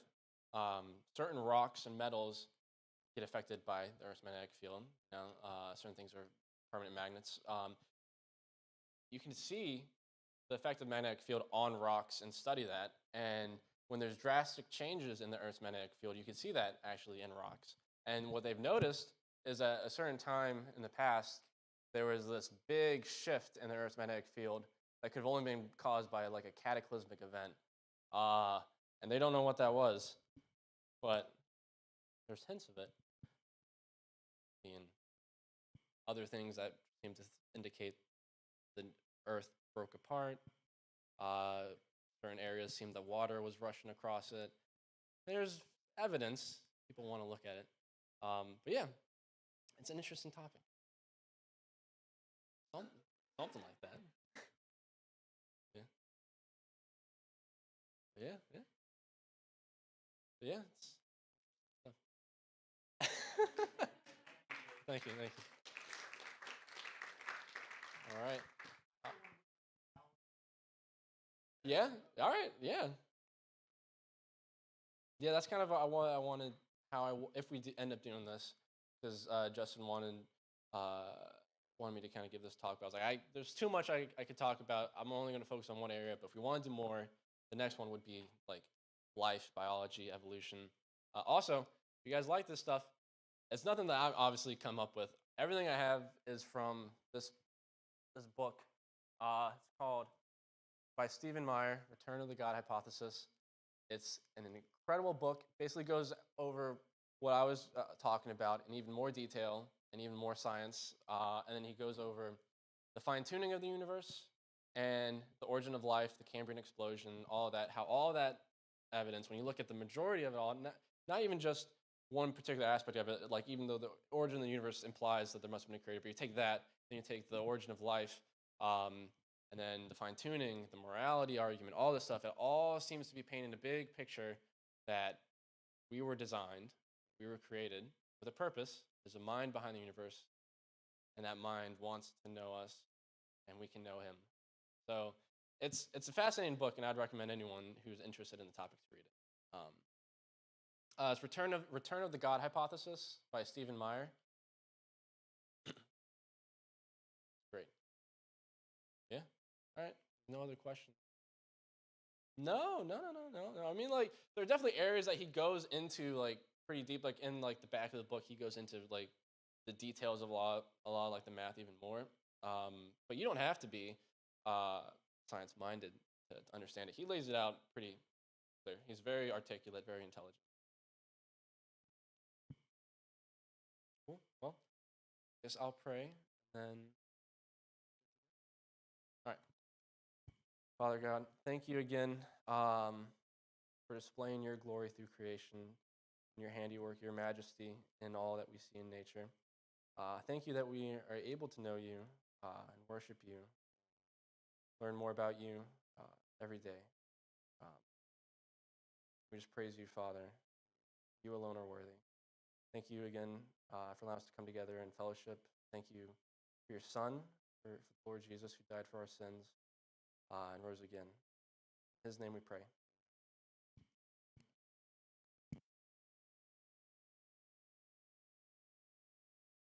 certain rocks and metals get affected by the Earth's magnetic field. You know, certain things are permanent magnets. You can see the effect of the magnetic field on rocks and study that. And when there's drastic changes in the Earth's magnetic field, you can see that actually in rocks. And what they've noticed is at a certain time in the past, there was this big shift in the Earth's magnetic field that could have only been caused by like a cataclysmic event. Uh, and they don't know what that was, but there's hints of it in other things that seem to indicate the Earth broke apart. Uh, Certain areas seemed that water was rushing across it. There's evidence. People want to look at it. But yeah, it's an interesting topic. Something, something like that. Yeah, yeah, yeah, yeah. Thank you, thank you. All right. Uh, yeah. All right. Yeah. Yeah. That's kind of I wanted how if we end up doing this because Justin uh, wanted me to kind of give this talk. But I was like, there's too much I could talk about. I'm only going to focus on one area. But if we want to do more, the next one would be like life, biology, evolution. Also, if you guys like this stuff, it's nothing that I've obviously come up with. Everything I have is from this book. It's called by Stephen Meyer, Return of the God Hypothesis. It's an incredible book. Basically goes over what I was talking about in even more detail and even more science. And then he goes over the fine tuning of the universe and the origin of life, the Cambrian explosion, all of that, how all that evidence, when you look at the majority of it all, not even just one particular aspect of it, like even though the origin of the universe implies that there must have been a creator, but you take that, then you take the origin of life, and then the fine tuning, the morality argument, all this stuff, it all seems to be painting a big picture that we were designed, we were created with a purpose. There's a mind behind the universe, and that mind wants to know us, and we can know him. So it's a fascinating book, and I'd recommend anyone who's interested in the topic to read it. It's Return of the God Hypothesis by Stephen Meyer. Great. Yeah. All right. No other questions. No. I mean, like, there are definitely areas that he goes into like pretty deep. Like in like the back of the book, he goes into like the details of a lot of like the math even more. But you don't have to be uh, science minded to understand it. He lays it out pretty clear. He's very articulate, very intelligent. Cool. Well, I guess I'll pray. And then, all right. Father God, thank you again for displaying your glory through creation, your handiwork, your majesty in all that we see in nature. Thank you that we are able to know you and worship you, learn more about you every day. Um, we just praise you, Father. You alone are worthy. Thank you again for allowing us to come together in fellowship. Thank you for your Son, for the Lord Jesus, who died for our sins and rose again. In his name we pray.